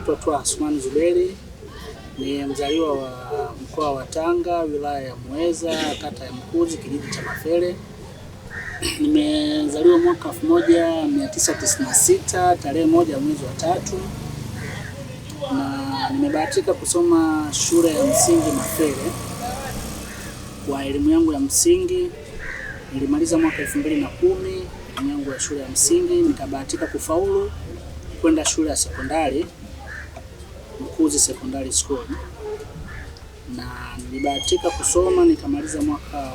naitwa Twaha Asmani Zuberi, ni mzaliwa wa mkoa wa Tanga, wilaya ya Muheza, kata ya Mkuzi, kijiji cha Mafele. Nimezaliwa mwaka 1996 tarehe 1 mwezi wa 3, na nimebahatika kusoma shule ya msingi Mafele. Kwa elimu yangu ya msingi nilimaliza mwaka 2010 elimu yangu ya shule ya msingi, nikabahatika kufaulu kwenda shule ya sekondari Mkuzi Secondary School, na nilibahatika kusoma nikamaliza mwaka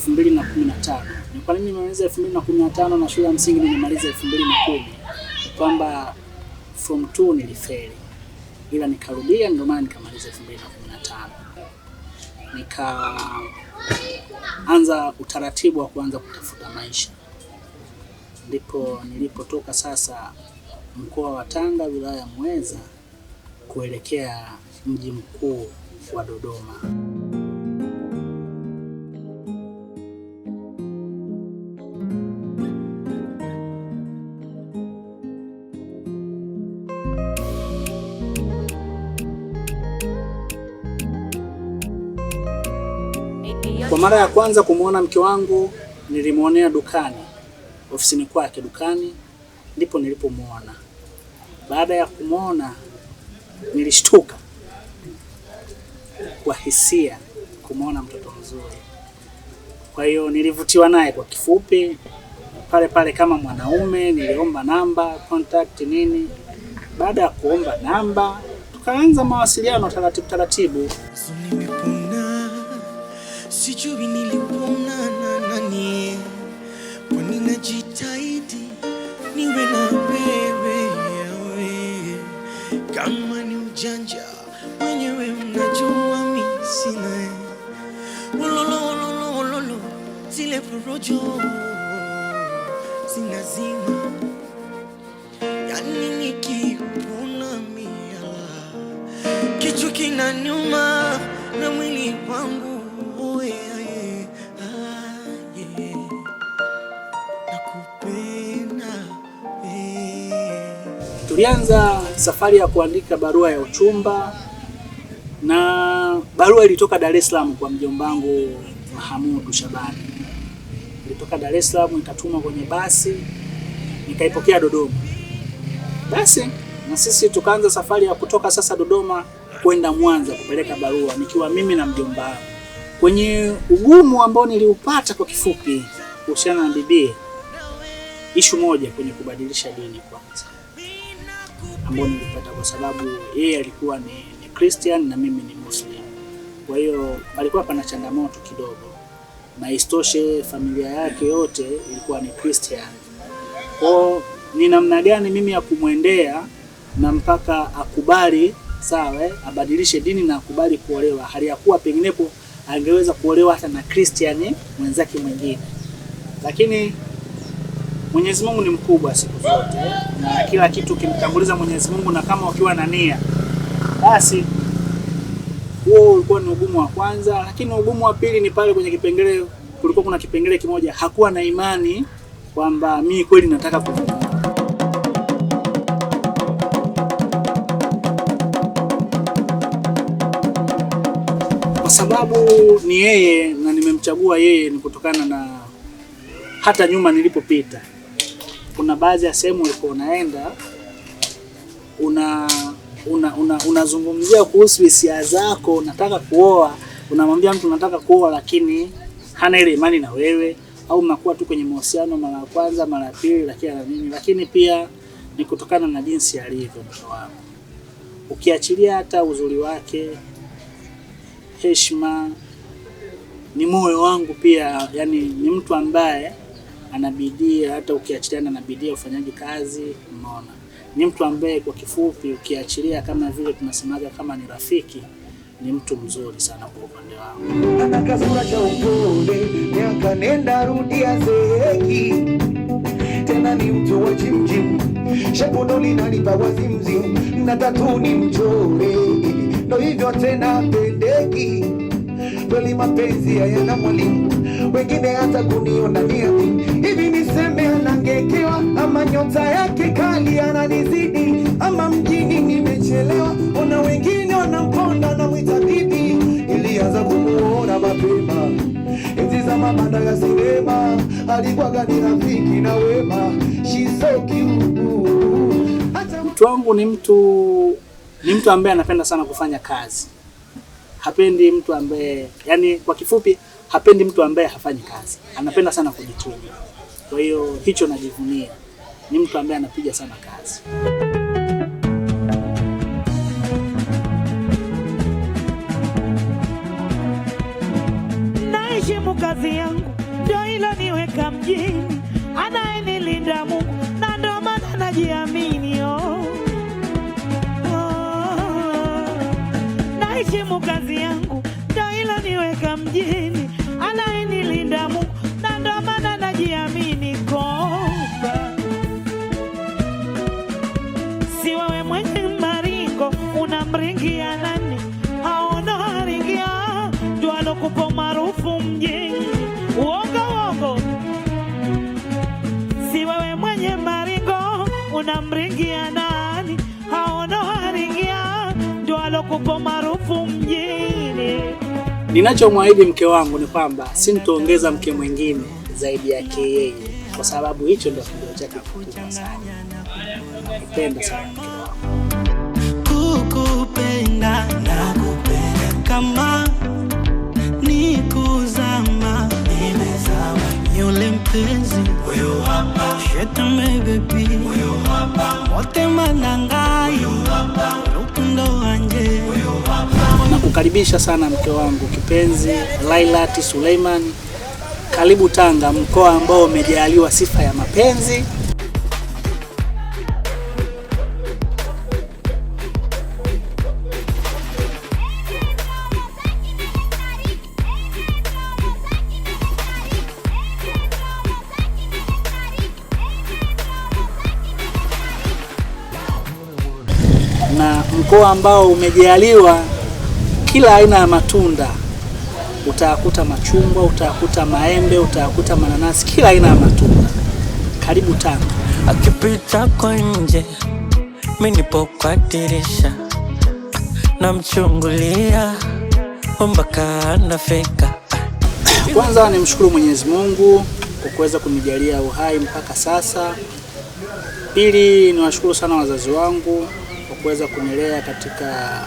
2015. Ni kwa nini nimemaliza 2015 na shule ya msingi nilimaliza 2010? Kwamba form 2 nilifeli, ila nikarudia, ndio maana nikamaliza 2015. Nikaanza utaratibu wa kuanza kutafuta maisha, ndipo nilipotoka sasa mkoa wa Tanga, wilaya ya Muheza, kuelekea mji mkuu wa Dodoma. Kwa mara ya kwanza kumuona mke wangu nilimuonea dukani, ofisini kwake dukani, ndipo nilipomuona. Baada ya kumuona nilishtuka kwa hisia kumuona mtoto mzuri. Kwa hiyo nilivutiwa naye kwa kifupi. Pale pale kama mwanaume niliomba namba, contact nini. Baada ya kuomba namba tukaanza mawasiliano taratibu. Sijui nilipona nani, kwa nini najitahidi niwe na wewe. Kama ni ujanja mwenyewe unajua mimi sina. Ololo zile porojo zinazima, yani nikikuona mimi kichwa kinaniuma na mwili wangu. Tulianza safari ya kuandika barua ya uchumba, na barua ilitoka Dar es Salaam kwa mjombangu Mahamudu Shabani. Ilitoka Dar es Salaam ikatumwa kwenye basi, nikaipokea Dodoma. Basi na sisi tukaanza safari ya kutoka sasa Dodoma kwenda Mwanza kupeleka barua, nikiwa mimi na mjombangu. Kwenye ugumu ambao niliupata kwa kifupi kuhusiana na bibi, ishu moja kwenye kubadilisha dini kwanza, ambao nilipata kwa sababu yeye alikuwa ni Christian na mimi ni Muslim. Kwa hiyo palikuwa pana changamoto kidogo, na istoshe familia yake yote ilikuwa ni Christian. Kwa ni namna gani mimi ya kumwendea na mpaka akubali sawa, abadilishe dini na akubali kuolewa, hali ya kuwa penginepo angeweza kuolewa hata na Christian mwenzake mwingine. Lakini Mwenyezi Mungu ni mkubwa siku zote, na kila kitu kimtanguliza Mwenyezi Mungu, na kama ukiwa na nia basi huo ulikuwa ni ugumu wa kwanza. Lakini ugumu wa pili ni pale kwenye kipengele, kulikuwa kuna kipengele kimoja, hakuwa na imani kwamba mimi kweli nataka kumuoa. Kwa sababu ni yeye na nimemchagua yeye, ni kutokana na hata nyuma nilipopita, kuna baadhi ya sehemu ulipo unaenda unazungumzia kuhusu hisia zako, unataka kuoa, unamwambia mtu unataka kuoa, lakini hana ile imani na wewe, au mnakuwa tu kwenye mahusiano mara ya kwanza, mara ya pili, lakini na nini. Lakini pia ni kutokana na jinsi alivyo mtu wako, ukiachilia hata uzuri wake, heshima, ni moyo wangu pia, yani ni mtu ambaye anabidii, hata ukiachiliana na bidii ufanyaji kazi, unaona. Ni mtu ambaye kwa kifupi ukiachilia kama vile tunasemaga kama ni rafiki, ni mtu mzuri sana kwa upande wangu. Ana kasura cha upole, miaka nenda rudia zeki. Tena ni mtu wa jimjim, shepuno linanipa wazimzim, na tatu ni mchore. Ndo hivyo tena pendeki, kweli mapenzi hayana mwalimu, wengine hata kuniona niami. Hivi niseme anangekewa ama nyota yake kali ananizidi, ama mjini nimechelewa, ona wengine wanamponda na mwita bibi. Ilianza kumuona mapema enzi za mabanda ya sinema, alikuwa ni rafiki na wema. She's so cute. Mtu wangu ni mtu ambaye anapenda sana kufanya kazi. Hapendi mtu ambaye, yani kwa kifupi, hapendi mtu ambaye hafanyi kazi. Anapenda sana kujituma. Kwa hiyo hicho najivunia. Ni mtu ambaye anapiga sana kazi. Naheshimu kazi yangu, ndio ilo niweka mjini. Anayenilinda Mungu, na ndio maana najiamini. Naheshimu kazi yangu, ndio ilo niweka mjini. Anayenilinda Mungu, na ndio maana najiamini. Si wewe mwenye maringo, unamringia nani? Haona haringia, ndio alokupa maarufu mjini. Uongo. Si wewe mwenye maringo, unamringia nani? Haona haringia, ndio alokupa maarufu mjini. Ninachomwahidi mke wangu ni kwamba sintoongeza mke mwingine zaidi yake yeye, kwa sababu hicho ndio kilio chake kikubwa sana. Napenda sana mke wangu. Kukupenda na kupenda kama ni kuzama, nimezama. Yule mpenzi huyo hapa, shetame baby huyo hapa, wote manangai huyo hapa, rukundo anje huyo hapa. Nakukaribisha sana mke wangu kipenzi Lailat Suleiman. Karibu Tanga, mkoa ambao umejaliwa sifa ya mapenzi. Na mkoa ambao umejaliwa kila aina ya matunda. Utakuta machungwa, utakuta maembe, utakuta mananasi, kila aina ya matunda. Karibu Tanga. Akipita kwa nje, mimi nipo kwa dirisha, namchungulia mpaka anafika. Kwanza nimshukuru Mwenyezi Mungu kwa kuweza kunijalia uhai mpaka sasa. Pili, niwashukuru sana wazazi wangu kwa kuweza kunilea katika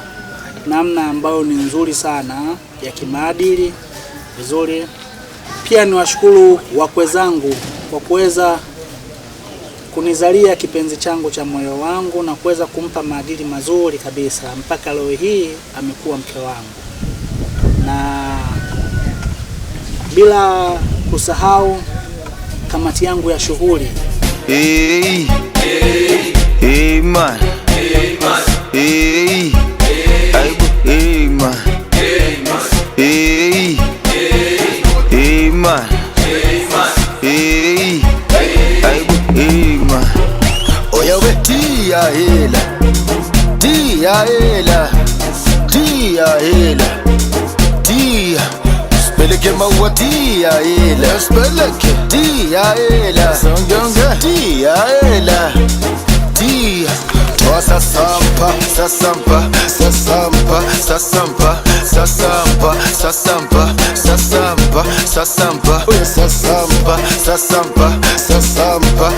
namna ambayo ni nzuri sana ya kimaadili vizuri. Pia niwashukuru wakwe zangu kwa kuweza kunizalia kipenzi changu cha moyo wangu na kuweza kumpa maadili mazuri kabisa mpaka leo hii amekuwa mke wangu. Na bila kusahau kamati yangu ya shughuli. Hey man, hey man, hey man, hey man. Oya we tia hela, tia hela, tia hela, tia. Speleke maua tia hela, speleke tia hela, songonga tia hela, tia. Toa sasampa, sasampa, sasampa, sasampa, sasampa, sasampa, sasampa, sasampa, sasampa, sasampa, sasampa,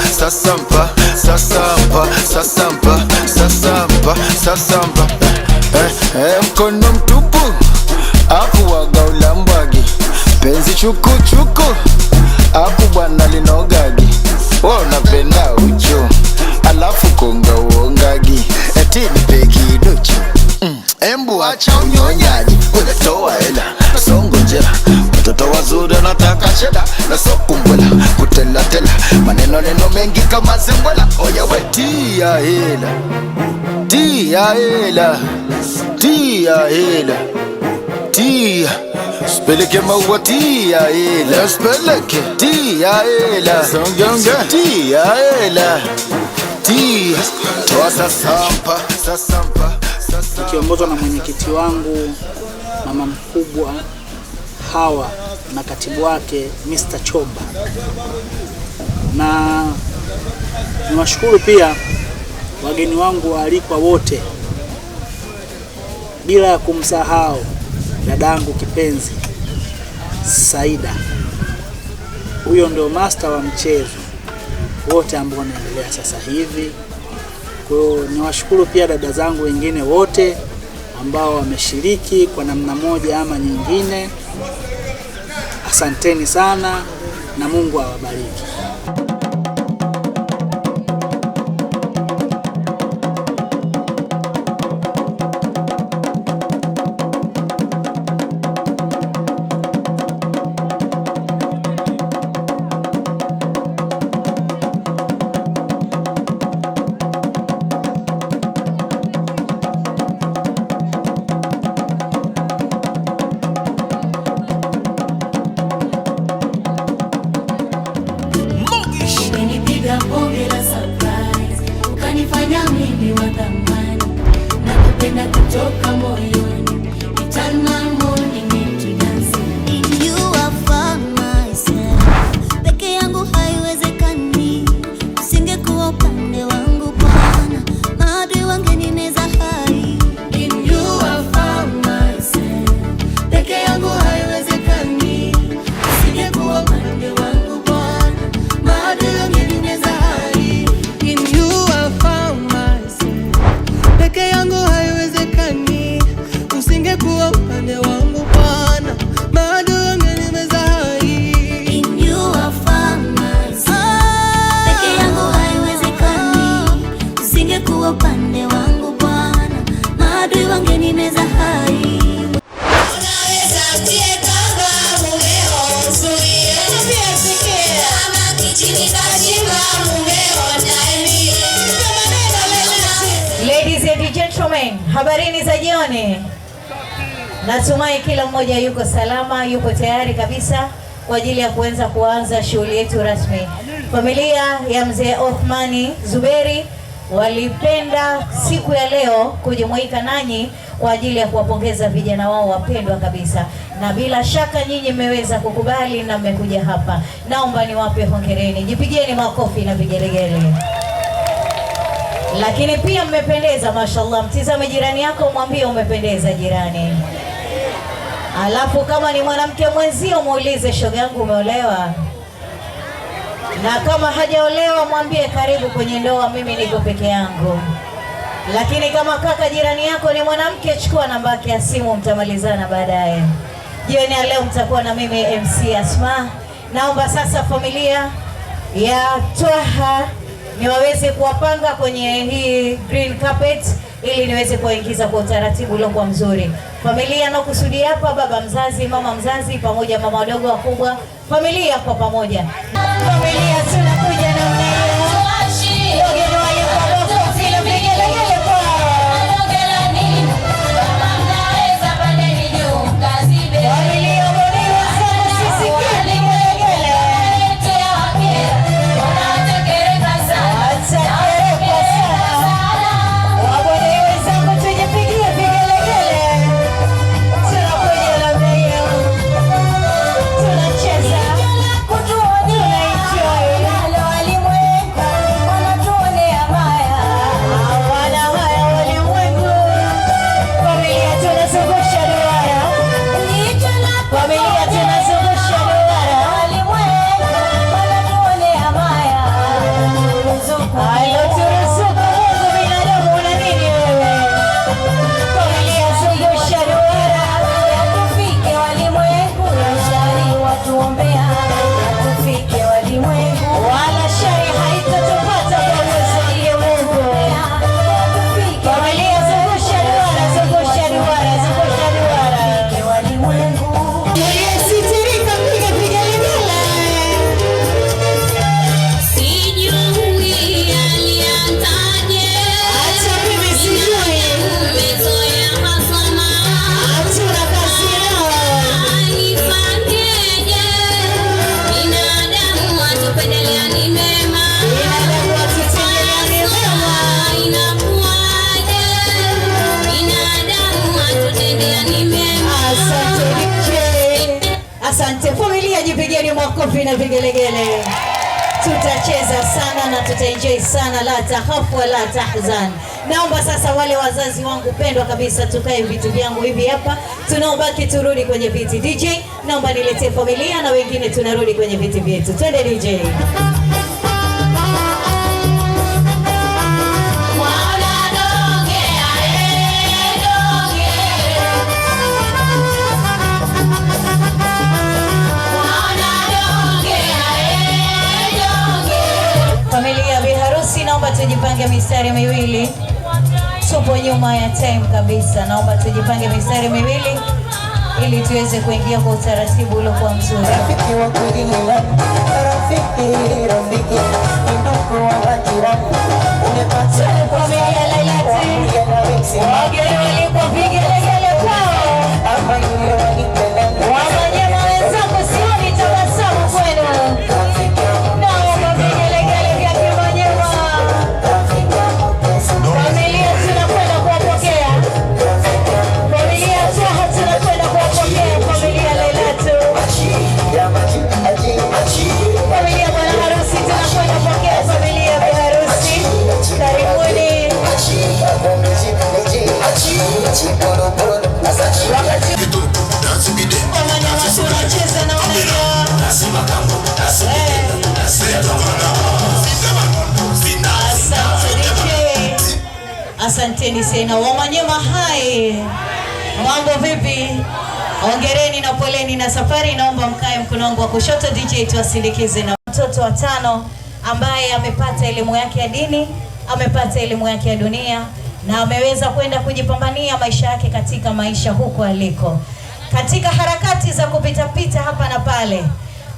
sasampa, sasampa, sasampa, sasampa, sasampa. Mkono mtupu akuwaga ulambwagi, penzi chuku chuku aku bwana linogagi. Wanapenda ucho alafu konga uongagi, eti nipe kidocho. Embu acha unyonyaji, unatoa hela songo njera, watoto wazuri nataka cheda na sokumbwela kutela tela, maneno neno mengi kama zembwela. Oya we tia hela, tia hela, tia hela, tia. Speleke maua tia hela, speleke tia hela, songonga tia hela, tia. Toa sasampa, sasampa, sasampa. Nikiongozwa na mwenyekiti wangu mama mkubwa Hawa na katibu wake Mr. Chomba. Na Niwashukuru pia wageni wangu waalikwa wote, bila ya kumsahau dadangu kipenzi Saida. Huyo ndio master wa mchezo wote ambao wanaendelea sasa hivi. Kwa hiyo niwashukuru pia dada zangu wengine wote ambao wameshiriki kwa namna moja ama nyingine. Asanteni sana na Mungu awabariki. Ukanifanya mimi wa thamani, nakupenda kutoka moyoni, eternal morning into dancing. In you I found myself. Peke yangu haiwezekani, usingekuwa upande wangu Bwana, maadui wangenineza hai. In you I found myself. Peke yangu haiwezekani, usingekuwa upande wangu Bwana, maadui wangenineza hai. In you I found myself. Peke yangu haiwezekani, usingekuwa upande wangu Bwana, maadui wangenineza hai. In you I found myself. Peke yangu haiwezekani, usingekuwa upande wangu Bwana, maadui wangenineza hai. Ladies and gentlemen, habarini za jioni. Natumai kila mmoja yuko salama, yuko tayari kabisa kwa ajili ya kuanza shughuli yetu rasmi. Familia ya mzee Othmani Zuberi walipenda siku ya leo kujumuika nanyi kwa ajili ya kuwapongeza vijana wao wapendwa kabisa, na bila shaka nyinyi mmeweza kukubali na mmekuja hapa. Naomba niwape hongereni, jipigieni makofi na vigelegele. Lakini pia mmependeza, mashallah. Mtizame jirani yako, mwambie umependeza jirani. Alafu kama ni mwanamke mwenzio muulize, shoga yangu umeolewa? Na kama hajaolewa mwambie karibu kwenye ndoa, mimi niko peke yangu. Lakini kama kaka jirani yako ni mwanamke, chukua namba yake ya simu, mtamalizana baadaye. Jioni ya leo mtakuwa na mimi MC Asma. Naomba sasa familia ya Twaha niwaweze kuwapanga kwenye hii green carpet ili niweze kuwaingiza kwa utaratibu uliokuwa mzuri. Familia nakusudia hapa, baba mzazi, mama mzazi, pamoja mama wadogo wakubwa, familia kwa pamoja. Familia tunakuja na mnayo. Asante familia, jipigieni makofi na vigelegele. tutacheza sana na tutaenjoy sana, la tahafu wala tahzan. Naomba sasa wale wazazi wangu pendwa kabisa, tukae viti vyangu hivi hapa, tunaobaki turudi kwenye viti. DJ, naomba niletee familia na wengine tunarudi kwenye viti vyetu. Twende DJ. Familia biharusi, naomba tujipange mistari miwili. Tupo nyuma ya time kabisa. Naomba tujipange mistari miwili ili tuweze kuingia kwa utaratibu uliokuwa mzuri. Rafiki wa kweli ni nani? Rafiki ndio wa jirani. Unapata familia Lailati. Wageni walipopiga legele kwao. hapa yule wanipenda. Wamanyema wenzangu, sioni tabasamu kwenu. Naomba vigelegele vya Kimanyema. Familia tunakwenda kuwapokea. Familia Twaha tunakwenda kuwapokea. Familia Lailatu. Familia bwana harusi tunakwenda kupokea. Familia bi harusi, karibuni. Wamanyema tunacheza na Wamanyema. Asanteni sana Wamanyema. Hai, mambo vipi? Hongereni na poleni na safari. Naomba mkae mkono wangu wa kushoto. DJ tuwasindikize na mtoto wa 5 ambaye amepata elimu yake ya dini, amepata elimu yake ya dunia na ameweza kwenda kujipambania maisha yake katika maisha huko aliko, katika harakati za kupita hapa na pale.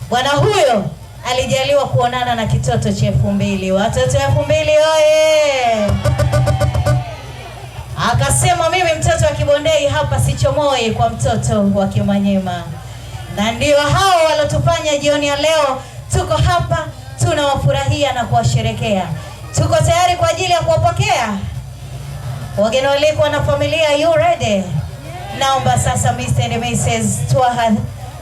Bwana huyo alijaliwa kuonana na kitoto cha 2000. Watoto 2000 oye! Akasema mimi mtoto wa Kibondei hapa sichomoi kwa mtoto wa Kimanyema. Na ndio hao walotufanya jioni ya leo tuko hapa, tunawafurahia na kuwasherekea. Tuko tayari kwa ajili ya kuwapokea wageni walikuwa na familia. You ready? Naomba sasa Mr. and Mrs. Twaha,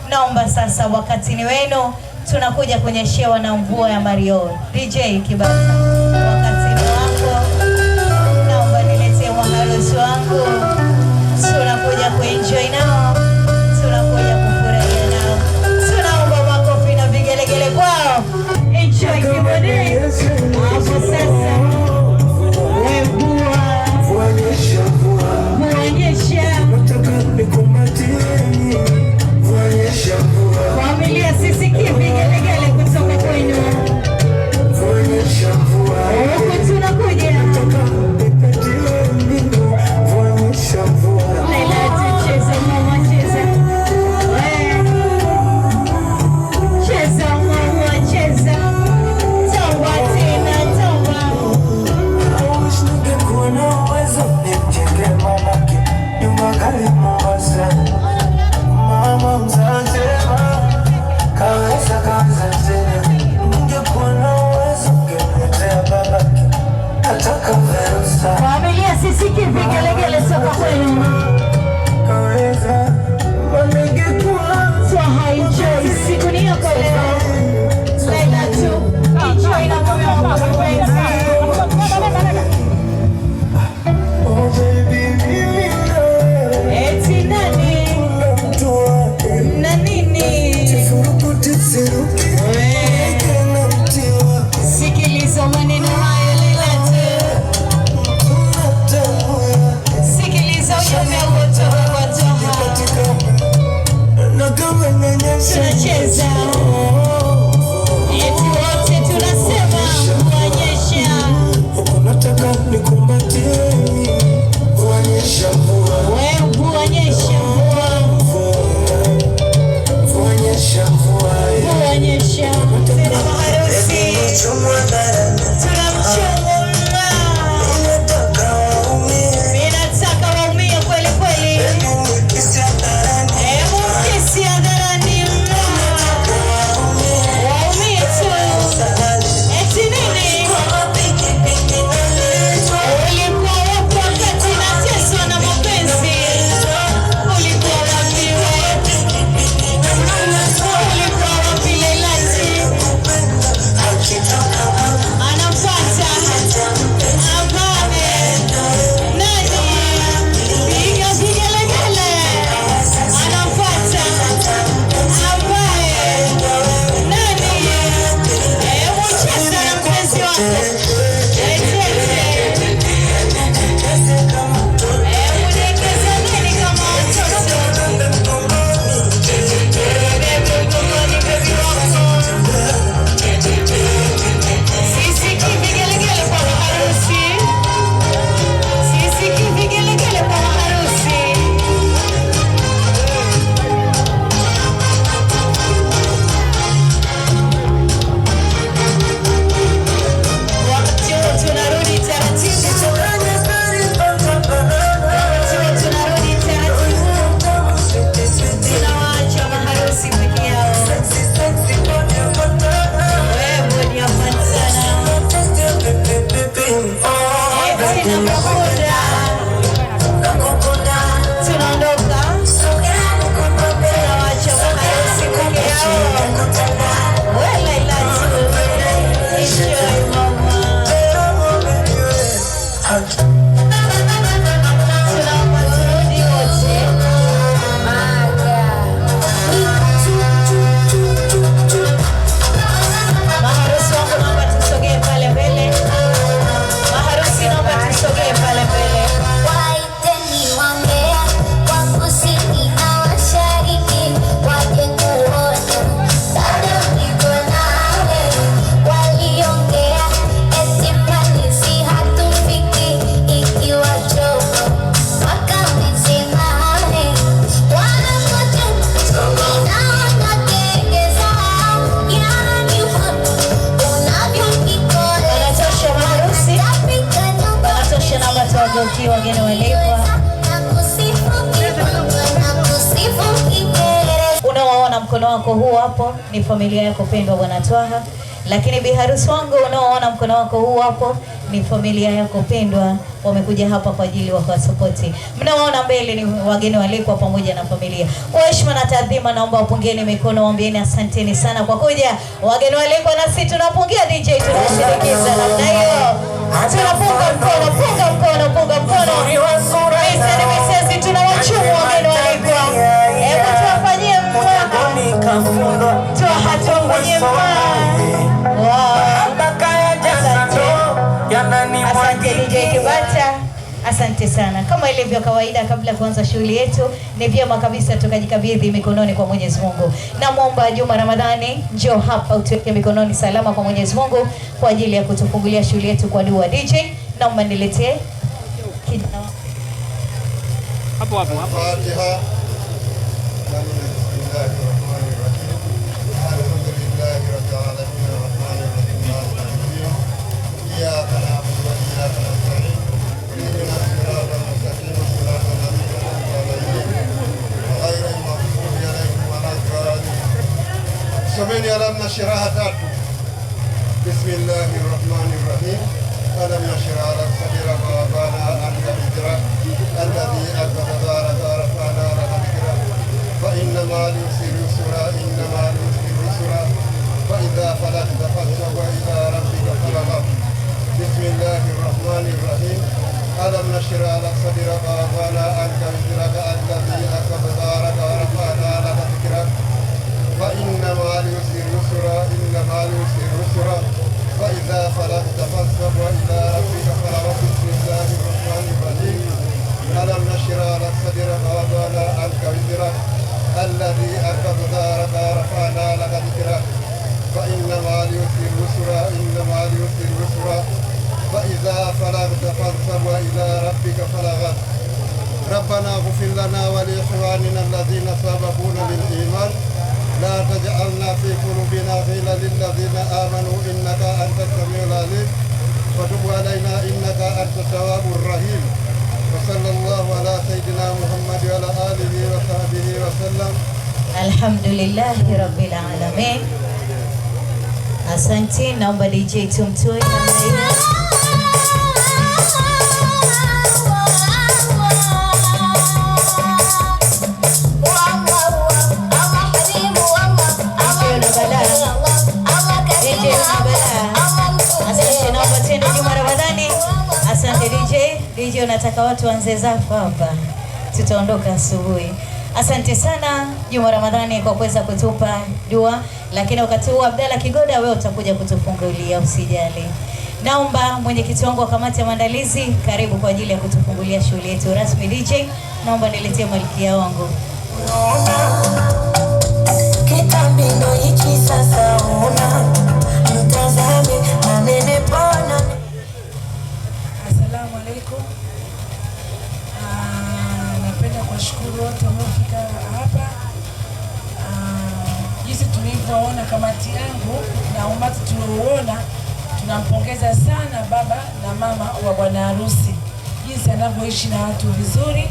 naomba sasa wakati ni wenu, tunakuja kunyeshewa na mvua ya Mario. DJ Kibata, wakati ni wako. Naomba niletee mwaharusi wangu. Tunakuja kuenjoy nao, tunakuja kufurahia nao. Tunaomba makofi na vigelegele kwao. Enjoy Kibondei. Hapo sasa familia, sisikie vigelegele kutoka kwenu. Huku tunakuja mkono wako huu hapo ni familia yako pendwa Bwana Twaha. Lakini biharusi wangu unaoona mkono wako huu hapo ni familia yako pendwa, wamekuja hapa kwa ajili wa kuwasapoti. Mnaoona mbele ni wageni walikwa pamoja na familia. Kwa heshima na taadhima naomba wapungeni mikono, waambieni asanteni sana kwa kuja. Wageni walikwa na sisi tunapungia DJ, tunashirikiza namna hiyo. Tunapunga mkono, punga mkono, punga mkono. Sisi tunawachumu wageni walikwa. Hebu tuwafanyie mkono. Tuwafanyie mkono. Asante DJ Kibata, asante sana. Kama ilivyo kawaida, kabla kuanza shughuli yetu, ni vyema kabisa tukajikabidhi mikononi kwa Mwenyezi Mungu. Namuomba Juma Ramadhani, njoo hapa utuweke mikononi salama kwa Mwenyezi Mungu kwa ajili ya kutufungulia shughuli yetu kwa dua. DJ, naomba niletee kijana hapo. Fatiha. سمعني ألم نشرها تاتو. بسم الله الرحمن الرحيم. ألم نشرها لك صدرك ووضعنا عنك وزرك الذي أنقض ظهرك ورفعنا لك ذكرك فإن مع العسر يسرا إن مع العسر يسرا فإذا فرغت فانصب وإلى ربك فارغب. بسم الله الرحمن الرحيم. ألم نشرها لك صدرك ووضعنا عنك وزرك الذي أنقض ظهرك ورفعنا لك ذكرك فإن مع العسر يسرا إن مع العسر يسرا فإذا فرغت فانصب وإلى ربك فارغب. بسم الله الرحمن الرحيم. ألم نشرح لك صدرك ووضعنا عنك وزرك الذي أنقض ظهرك ورفعنا لك ذكرك فإن مع العسر يسرا إن مع العسر يسرا فإذا فرغت فانصب وإلى ربك فارغب. ربنا اغفر لنا ولإخواننا الذين سبقونا بالإيمان لا تجعلنا في قلوبنا غلا للذين آمنوا إنك أنت السميع العليم وتب علينا إنك أنت التواب الرحيم. وصلى الله على سيدنا محمد وعلى آله وصحبه وسلم. الحمد لله رب العالمين. Asante, naomba DJ tumtoe Asante DJ, unataka watu waanze zafu hapa, tutaondoka asubuhi. Asante sana Juma Ramadhani kwa kuweza kutupa dua, lakini wakati huu Abdalla Kigoda wewe utakuja kutufungulia, usijali. Naomba mwenyekiti wangu wa kamati ya maandalizi, karibu kwa ajili ya kutufungulia shughuli yetu rasmi. DJ, naomba niletee malkia wangu. Kitambi ndo hichi sasa una mtazame manene pona. Asalamu alaikum. Napenda kuwashukuru wote waliofika hapa. Jinsi tulivyoona kamati yangu na umati tuliouona, tunampongeza sana baba na mama wa bwana harusi, jinsi anavyoishi na watu vizuri,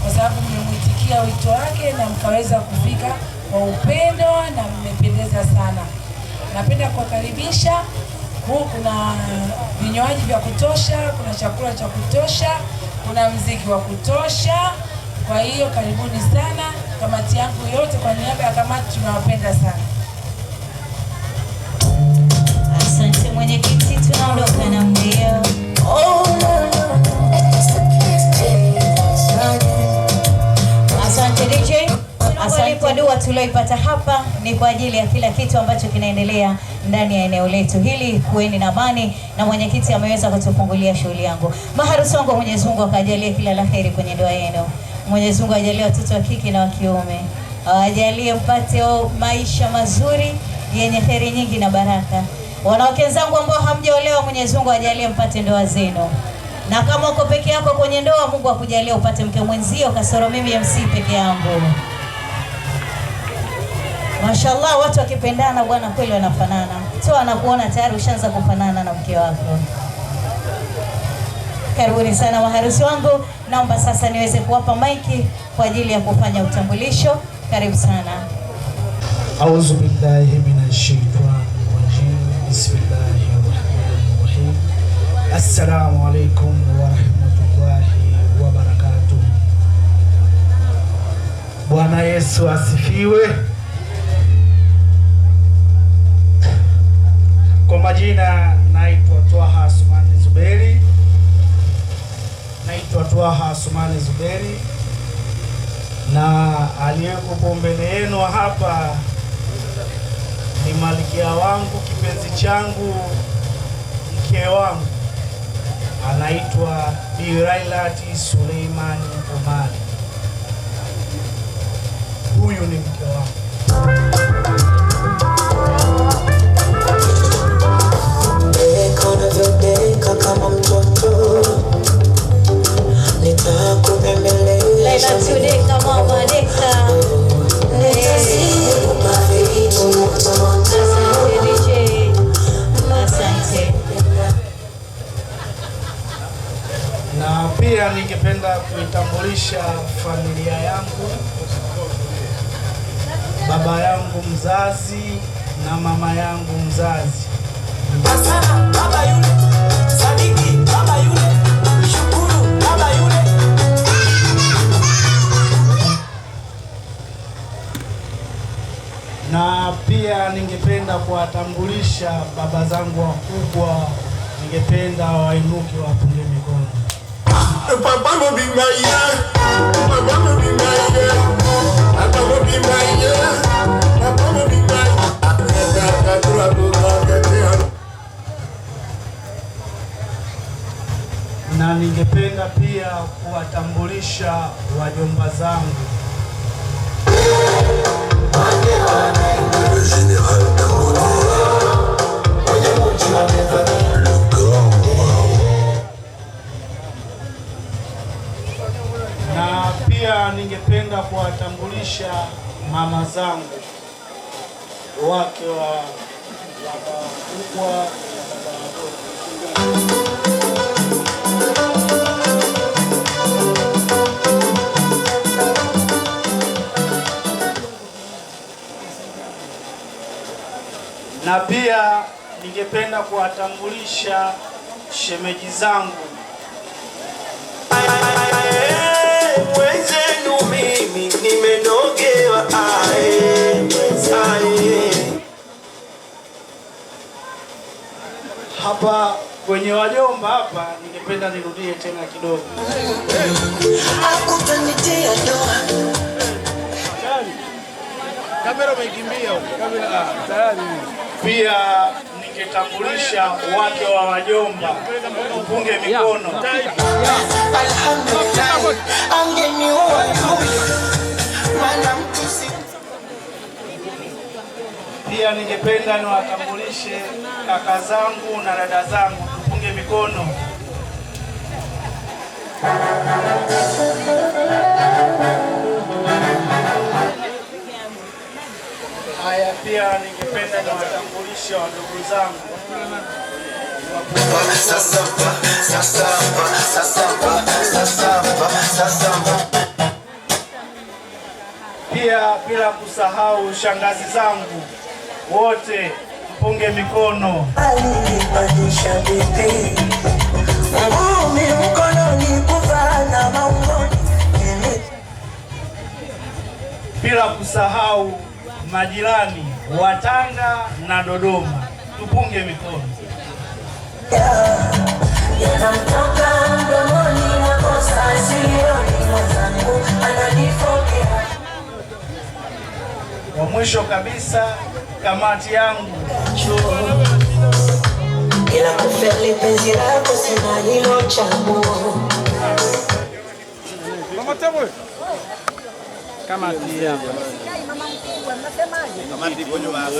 kwa sababu mmemwitikia wito wake na mkaweza kufika kwa upendo na mmependeza sana. Napenda kuwakaribisha. Kuna vinywaji vya kutosha, kuna chakula cha kutosha, kuna muziki wa kutosha. Kwa hiyo karibuni sana. Kamati yangu yote kwa niaba ya kamati tunawapenda sana. Asante mwenyekiti, tunaondoka na mbio. Asante DJ. Asante kwa dua tulioipata hapa, ni kwa ajili ya kila kitu ambacho kinaendelea ndani ya eneo letu hili. Kuweni na amani, na mwenyekiti ameweza kutufungulia shughuli yangu. Maharusi wangu, Mwenyezi Mungu akajalie kila laheri kwenye ndoa yenu. Mwenyezi Mungu ajalie watoto wa kike na wa kiume, ajalie mpate maisha mazuri yenye heri nyingi na baraka. Wanawake zangu ambao hamjaolewa, Mwenyezi Mungu ajalie mpate ndoa zenu. Na kama uko peke yako kwenye ndoa, Mungu akujalie upate mke mwenzio, kasoro mimi MC peke yangu. Mashallah, watu wakipendana bwana kweli wanafanana. Toa na kuona tayari ushaanza kufanana na mke wako. Karibuni sana maharusi wangu. Naomba sasa niweze kuwapa maiki kwa ajili ya kufanya utambulisho. Karibu sana. أعوذ بالله من الشيطان الرجيم بسم الله الرحمن الرحيم السلام عليكم ورحمة الله وبركاته. Bwana Yesu asifiwe. Kwa majina naitwa Twaha Asumani Zuberi. Na aliyeko mbele yenu hapa ni malikia wangu, kipenzi changu, mke wangu, anaitwa Bi Railati Suleimani Omari. Huyu ni mke wangu. Deka kama mtoto nitakupembeleza deka mama deka Na pia ningependa kuitambulisha familia yangu, baba yangu mzazi na mama yangu mzazi. Baba yule, Sadiki, baba yule, Shukuru, baba yule. Na pia ningependa kuwatambulisha baba zangu wakubwa, ningependa wainuke wapunge mikono. Na ningependa pia kuwatambulisha wajomba zangu. Na pia ningependa kuwatambulisha mama zangu, wake wa baba kubwa na baba wadogo. Na pia ningependa kuwatambulisha shemeji zangu. Mwenzenu mimi nimenogewa Hapa kwenye wajomba hapa ningependa nirudie tena kidogo. Hakutanitia doa. Kamera umeikimbia huko. Kamera tayari. Pia ningetambulisha wake wa wajomba. Upunge mikono. Alhamdulillah. Angeniua huyu. Maana mtu si. Pia ningependa niwatambulishe kaka zangu na dada zangu. Tupunge mikono. Haya, pia ningependa niwatambulishe wadogo zangu. Pia bila kusahau shangazi zangu wote, mpunge mikono. Alinipanisha vipi ngumi mkononi kuvaa na maungoni. Bila kusahau majirani wa Tanga na Dodoma, tupunge mikono. Yanamtoka mdomoni na kosa silioni mwenzangu ananifokea. Wa mwisho kabisa, kamati yangu. Ila kufeli penzi lako sina hilo chaguo. Mama Tabo. Kamati hapa. Kamati ipo nyuma yako.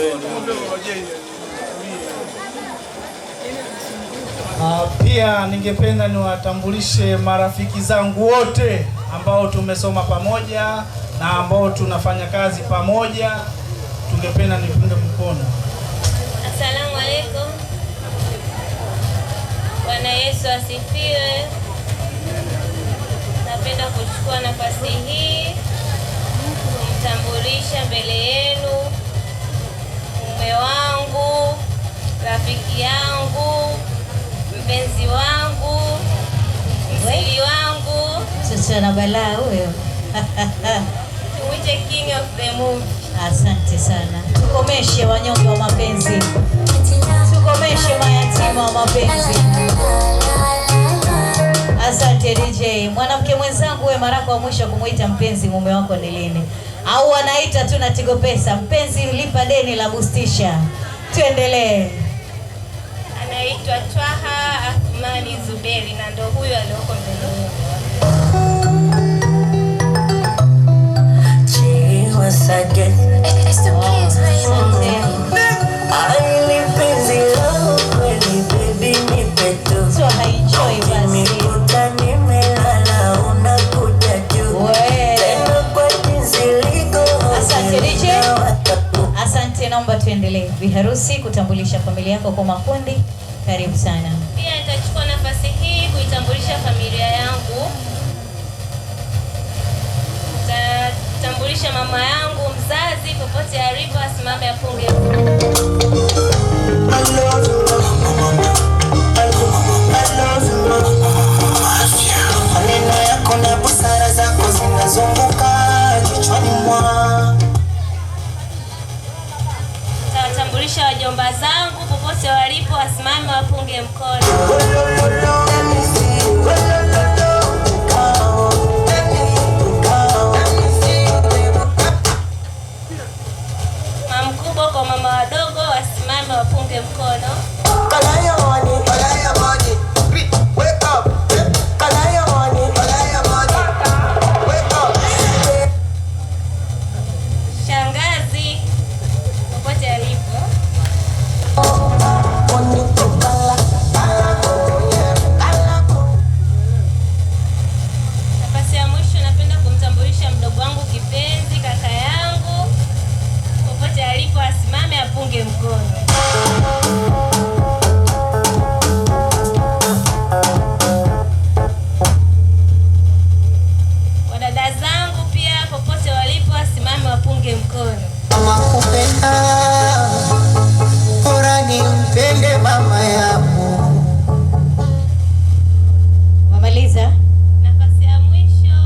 Pia ningependa niwatambulishe marafiki zangu wote ambao tumesoma pamoja na ambao tunafanya kazi pamoja. Tungependa nipunge mkono. Asalamu alaykum. Bwana Yesu asifiwe. Napenda kuchukua nafasi hii kumtambulisha mbele yenu Mtu ana balaa huyo. Tumwite king of the movie. Asante sana. Tukomeshe wanyonge wa mapenzi. Tukomeshe mayatima wa mapenzi. Asante DJ. Mwanamke mwenzangu, wewe mara kwa mwisho kumuita mpenzi mume wako ni lini? Au anaita tu na Tigo Pesa, mpenzi lipa deni la bustisha. Tuendelee. Anaitwa Twaha Athmani Zuberi na ndo huyo alioko mbele. Asante, naomba tuendelee. Biharusi, kutambulisha familia yako kwa makundi. Karibu sana. Pia nitachukua nafasi hii kuitambulisha familia yangu. Nitatambulisha mama yangu mzazi, popote alipo asimame apunge. Maneno yako na busara zako zinazunguka kichwani mwangu. Nitawatambulisha wajomba zangu, popote walipo asimame wapunge mkono. Mama mkubwa kwa mama wadogo wasimame wapunge mkono. Shangazi popote alipo. Nafasi ya mwisho napenda kumtambulisha mdogo wangu kipenzi, kaka yangu, popote alipo asimame apunge mkono. Wadada zangu pia popote walipo asimame wapunge mkono. Mama kupenda, bora nimpende mama yangu. Mamaliza. Nafasi ya mwisho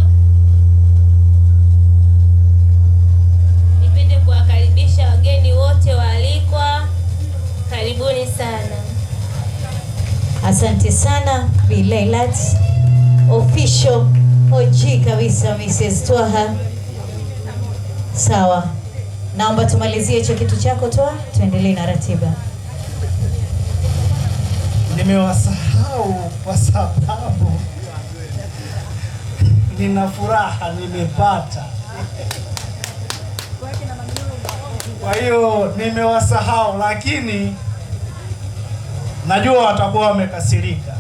nipende kuwakaribisha wageni wote waalikwa. Karibuni sana. Asante sana Bilailat official OG kabisa Mrs. Twaha. Sawa. Naomba tumalizie hicho kitu chako Twaha, tuendelee na ratiba. Nimewasahau kwa sababu nina furaha nimepata. Kwa hiyo nimewasahau, lakini najua watakuwa wamekasirika.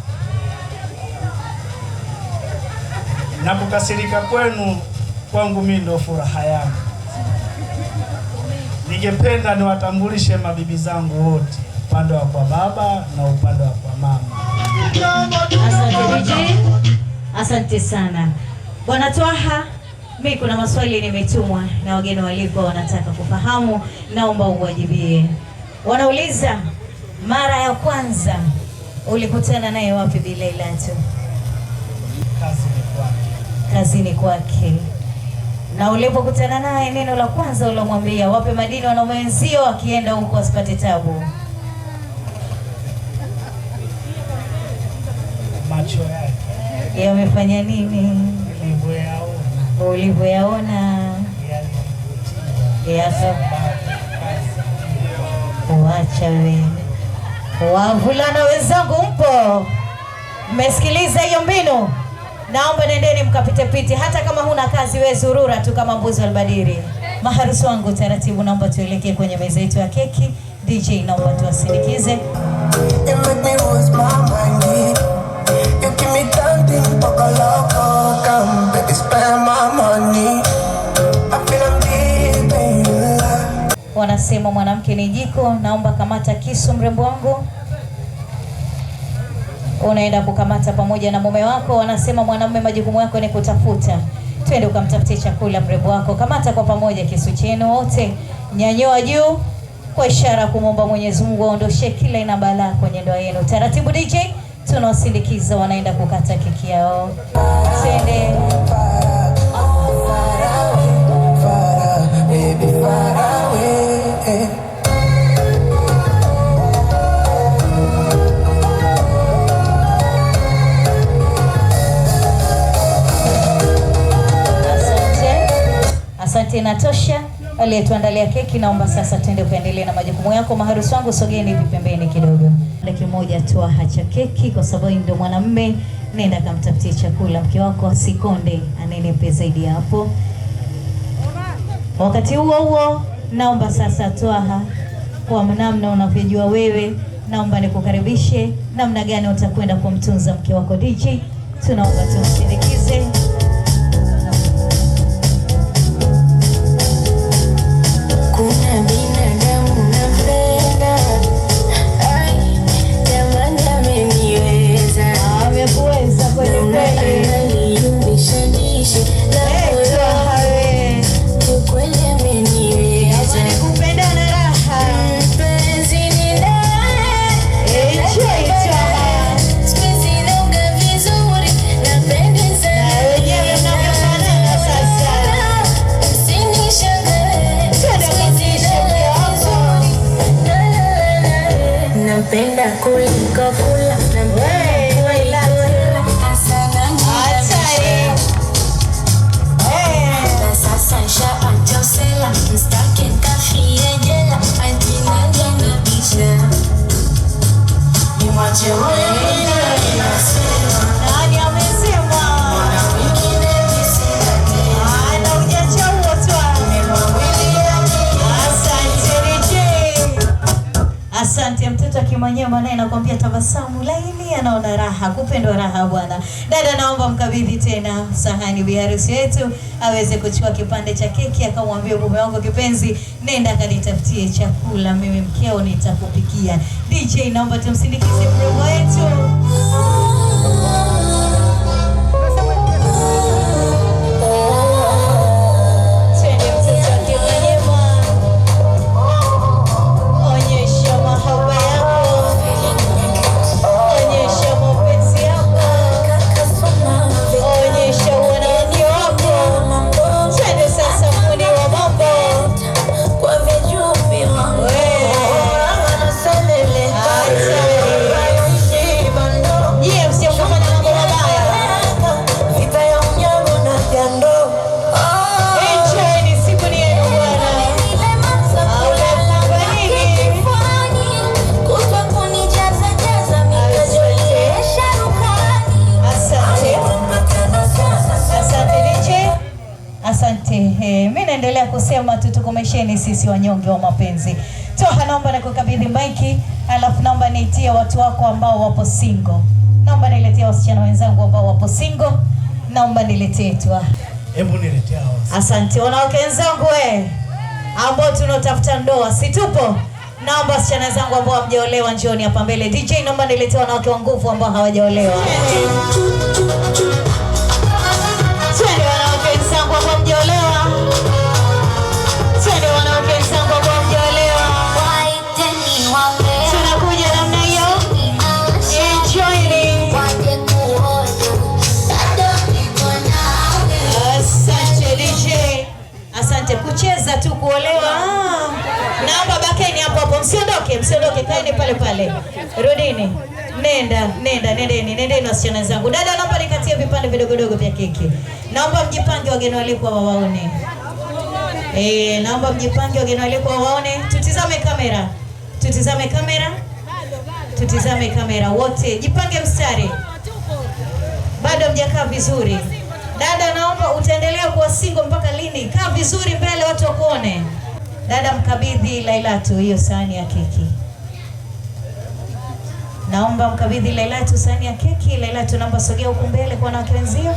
Na kukasirika kwenu kwangu mimi ndio furaha yangu. Ningependa niwatambulishe mabibi zangu wote, upande wa kwa baba na upande wa kwa mama. Asante DJ. Asante sana. Bwana Twaha, mimi kuna maswali nimetumwa na wageni walikuwa wanataka kufahamu, naomba uwajibie. Wanauliza, mara ya kwanza ulikutana naye wapi Bilailat? Kazini kwake. Na ulipokutana naye neno la kwanza ulomwambia, wape madini wanaume wenzio akienda huko asipate tabu? Macho yake yamefanya nini? Ulivyoyaona Wacha we. Wavulana wenzangu mpo? Mmesikiliza hiyo mbinu? Naomba nendeni mkapite hata kama huna kazi wewe zurura tu kama mbuzi albadiri. Maharusi wangu taratibu, naomba tuelekee kwenye meza yetu ya keki. DJ naomba tuwasindikize. Wanasema mwanamke ni jiko, naomba kamata kisu mrembo wangu. Unaenda kukamata pamoja na mume wako. Wanasema mwanamume majukumu yako ni kutafuta. Twende ukamtafutie chakula mrembo wako. Kamata kwa pamoja kisu chenu wote. Nyanyua juu kwa ishara kumwomba Mwenyezi Mungu aondoshe kila ina balaa kwenye ndoa yenu. Taratibu DJ, tunawasindikiza, wanaenda kukata keki yao. Twende. Asante inatosha. Aliyetuandalia keki, naomba sasa twende kuendelea na majukumu yako. Maharusi wangu sogeni hivi pembeni kidogo. Dakika moja tu hacha keki kwa sababu ndio mwanamume. Nenda kamtafutie chakula mke wako asikonde, anenepe zaidi hapo. Wakati huo naomba sasa Twaha, kwa namna unavyojua wewe, naomba nikukaribishe namna gani utakwenda kumtunza mke wako DJ. Tunaomba tumsindikize. Kuna binadamu napenda, ai, jamani ameniweza. Amekuweza kweli kweli. Ananiumishanisha na moyo, ukweli ameniweza. Kupenda na raha. Mpenzi ni naye, enjoy Twaha. Siwezi noga vizuri, napendeza. Na wenyewe mnafanana sasa. Usinishangae. Napenda kuliko kula, napenda na sasa nshapata usela, mstake kafie jela, ajinaja na bisha nimwache wewe. Nani amesema? Mwingine nisema tena. Ana ujacha huo Twaha. Asante mtoto akimanyema naye nakwambia tabasamu laini, anaona raha, kupendwa raha bwana. Dada naomba mkabidhi tena sahani bi harusi yetu aweze kuchukua kipande cha keki, akamwambia mume wangu kipenzi, nenda kanitafutie chakula, mimi mkeo nitakupikia. DJ naomba tumsindikize mrembo wetu. Mimi naendelea kusema tutukomesheni sisi wanyonge wa mapenzi. Twaha naomba nikukabidhi maiki, alafu naomba niitie watu wako ambao wapo single. Naomba niletee wasichana wenzangu ambao wapo single. Naomba niletee Twaha. Hebu niletea hao. Asante wanawake wenzangu ambao tunatafuta ndoa, si tupo? Naomba wasichana wenzangu ambao hawajaolewa njooni hapa mbele. DJ naomba niletee wanawake wa nguvu ambao hawajaolewa. Twende wanawake wenzangu ambao hawajaolewa. Twende wanawake wenzangu ambao hawajaolewa. Tunakuja namna hiyo. Enjoy. Asante DJ. Asante, kucheza tu kuolewa. Naomba bakeni hapo hapo, msiondoke, kaeni pale pale. Rudini. Nendeni wasichana wenzangu. Dada naomba nikatie vipande vidogo vya keki. Naomba mjipange wageni walikuwa wawaone. Naomba mjipange wageni walikuwa wawaone. Tutizame kamera wote. Jipange mstari. Bado mjakaa vizuri. Dada naomba utaendelea kuwa single mpaka lini? Kaa vizuri mbele watu wakuone. Dada mkabidhi Lailatu hiyo sahani ya keki. Naomba mkabidhi Lailatu sahani ya keki. Lailatu naomba sogea huku mbele kwa wanawake wenzio.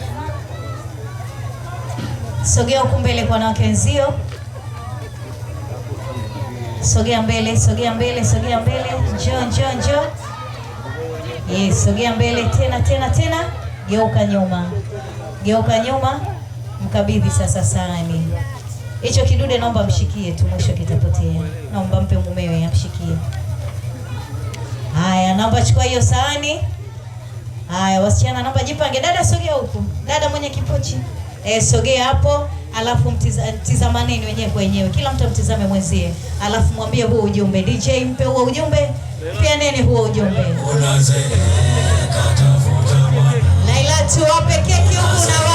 Sogea huku mbele kwa wanawake wenzio. Sogea mbele. Njoo. Yes, sogea mbele tena. Geuka nyuma. Mkabidhi sasa sahani. Hicho kidude naomba mshikie tu, mwisho kitapotea. Naomba mpe mumewe amshikie. Haya, naomba chukua hiyo sahani. Haya, wasichana naomba jipange. Dada sogea huku. Dada mwenye kipochi. Sogea hapo, alafu mtizamaneni wenyewe kwa wenyewe. Kila mtu mtizame mwenzie. Alafu mwambie huo ujumbe. DJ mpe huo ujumbe. Pia nene huo ujumbe. Laila tuwape keki huku na